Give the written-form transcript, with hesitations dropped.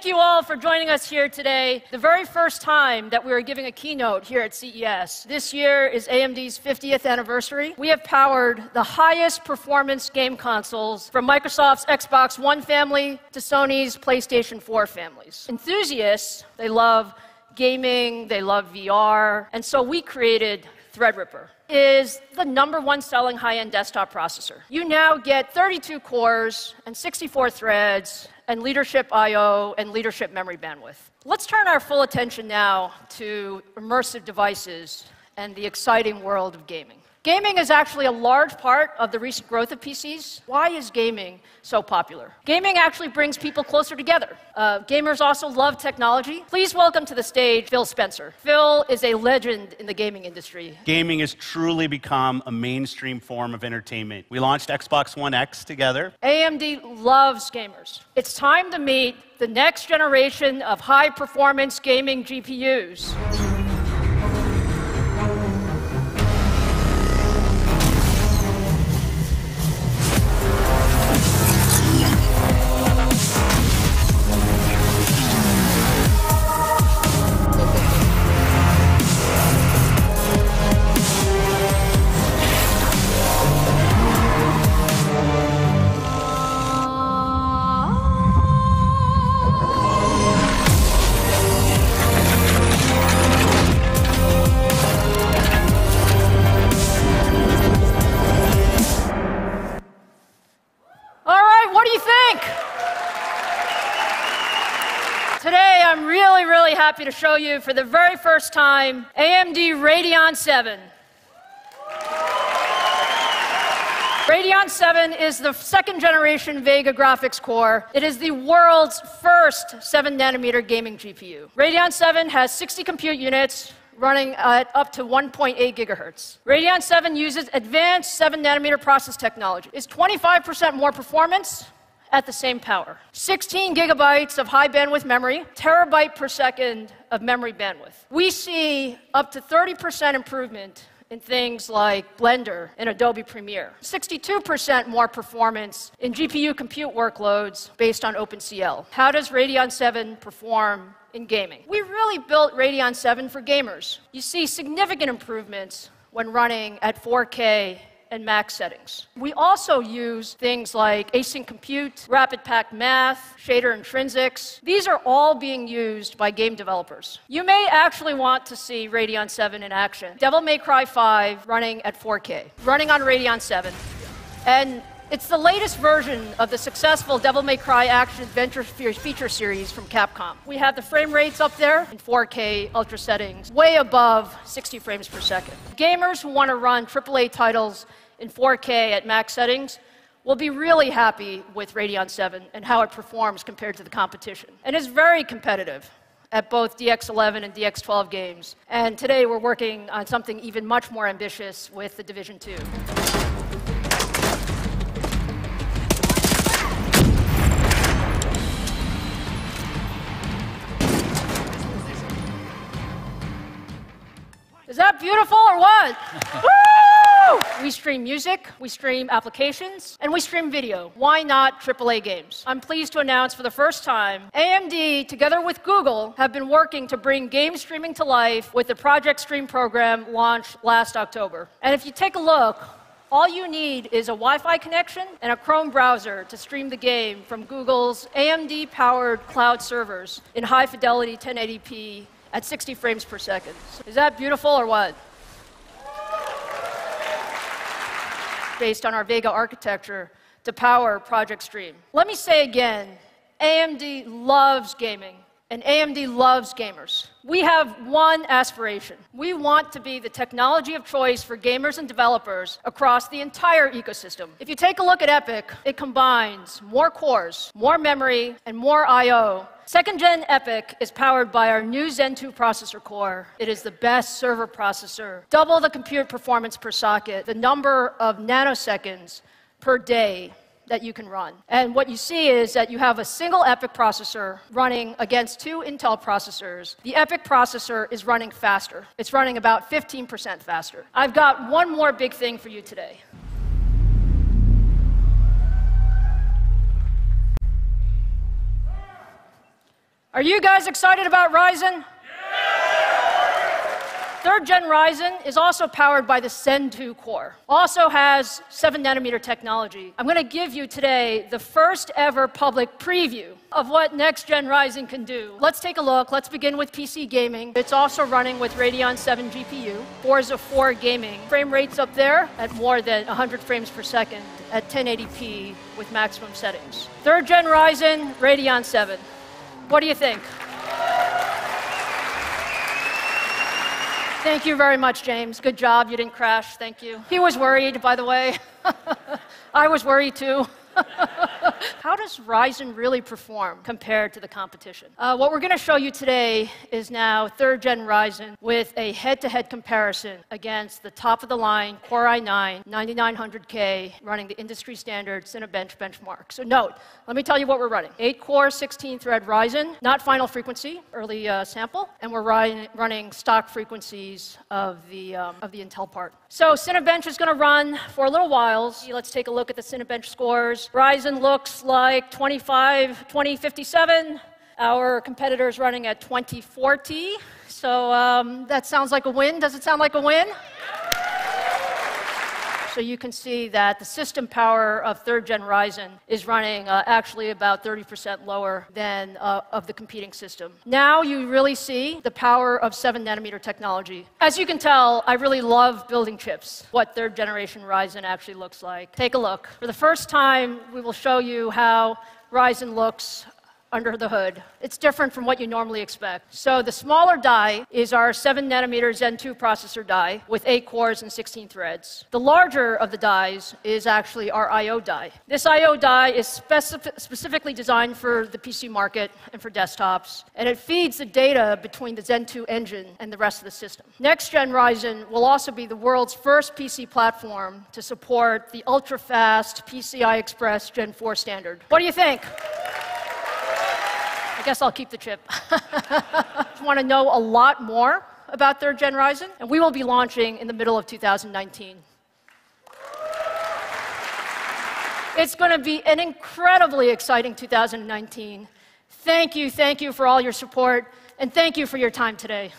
thank you all for joining us here today. The very first time that we are giving a keynote here at CES. This year is AMD's 50th anniversary. We have powered the highest performance game consoles from Microsoft's Xbox One family to Sony's PlayStation 4 families. Enthusiasts, they love gaming, they love VR, and so we created Threadripper. Is the #1 selling high-end desktop processor. You now get 32 cores and 64 threads and leadership I/O and leadership memory bandwidth. Let's turn our full attention now to immersive devices and the exciting world of gaming. Gaming is actually a large part of the recent growth of PCs. Why is gaming so popular? Gaming actually brings people closer together. Gamers also love technology. Please welcome to the stage Phil Spencer. Phil is a legend in the gaming industry. Gaming has truly become a mainstream form of entertainment. We launched Xbox One X together. AMD loves gamers. It's time to meet the next generation of high-performance gaming GPUs. Today, I'm really happy to show you for the very first time AMD Radeon VII. Radeon VII is the second-generation Vega graphics core. It is the world's first 7-nanometer gaming GPU. Radeon VII has 60 compute units running at up to 1.8 gigahertz. Radeon VII uses advanced 7-nanometer process technology. It's 25% more performance at the same power. 16 gigabytes of high bandwidth memory, terabyte per second of memory bandwidth. We see up to 30% improvement in things like Blender and Adobe Premiere. 62% more performance in GPU compute workloads based on OpenCL. How does Radeon VII perform in gaming? We really built Radeon VII for gamers. You see significant improvements when running at 4K and max settings. We also use things like async compute, rapid packed math, shader intrinsics. These are all being used by game developers. You may actually want to see Radeon VII in action. Devil May Cry 5 running at 4K, running on Radeon VII. And it's the latest version of the successful Devil May Cry action-adventure feature series from Capcom. We have the frame rates up there in 4K ultra settings, way above 60 frames per second. Gamers who want to run AAA titles in 4K at max settings will be really happy with Radeon VII and how it performs compared to the competition. And it's very competitive at both DX11 and DX12 games. And today we're working on something even much more ambitious with The Division 2. Is that beautiful or what? Woo! We stream music, we stream applications, and we stream video. Why not AAA games? I'm pleased to announce for the first time, AMD, together with Google, have been working to bring game streaming to life with the Project Stream program launched last October. And if you take a look, all you need is a Wi-Fi connection and a Chrome browser to stream the game from Google's AMD-powered cloud servers in high-fidelity 1080p at 60 frames per second. Is that beautiful or what? Based on our Vega architecture to power Project Stream. Let me say again, AMD loves gaming, and AMD loves gamers. We have one aspiration. We want to be the technology of choice for gamers and developers across the entire ecosystem. If you take a look at EPYC, it combines more cores, more memory, and more I/O. Second-gen EPYC is powered by our new Zen 2 processor core. It is the best server processor, double the compute performance per socket, the number of nanoseconds per day that you can run. And what you see is that you have a single EPYC processor running against 2 Intel processors. The EPYC processor is running faster. It's running about 15% faster. I've got one more big thing for you today. Are you guys excited about Ryzen? Third gen Ryzen is also powered by the Zen 2 core. Also has 7nm technology. I'm going to give you today the first ever public preview of what next gen Ryzen can do. Let's take a look. Let's begin with PC gaming. It's also running with Radeon VII GPU, Forza 4 gaming. Frame rates up there at more than 100 frames per second at 1080p with maximum settings. Third gen Ryzen, Radeon 7. What do you think? Thank you very much, James. Good job. You didn't crash. Thank you. He was worried, by the way. I was worried, too. How does Ryzen really perform compared to the competition? What we're going to show you today is now third-gen Ryzen with a head-to-head comparison against the top-of-the-line Core i9 9900K running the industry standard Cinebench benchmark. So note, let me tell you what we're running. 8-core, 16-thread Ryzen, not final frequency, early sample, and we're running stock frequencies of the Intel part. So Cinebench is going to run for a little while. Let's take a look at the Cinebench scores. Ryzen looks like 2057. Our competitor's running at 2040. So that sounds like a win. Does it sound like a win? So you can see that the system power of third-gen Ryzen is running actually about 30% lower than of the competing system. Now you really see the power of 7nm technology. As you can tell, I really love building chips, what third-generation Ryzen actually looks like. Take a look. For the first time, we will show you how Ryzen looks under the hood. It's different from what you normally expect. So the smaller die is our 7nm Zen 2 processor die with 8 cores and 16 threads. The larger of the dies is actually our I/O die. This I/O die is specifically designed for the PC market and for desktops, and it feeds the data between the Zen 2 engine and the rest of the system. Next-gen Ryzen will also be the world's first PC platform to support the ultra-fast PCI Express Gen 4 standard. What do you think? I guess I'll keep the chip. If you want to know a lot more about third-gen Ryzen, and we will be launching in the middle of 2019. It's going to be an incredibly exciting 2019. Thank you for all your support, and thank you for your time today.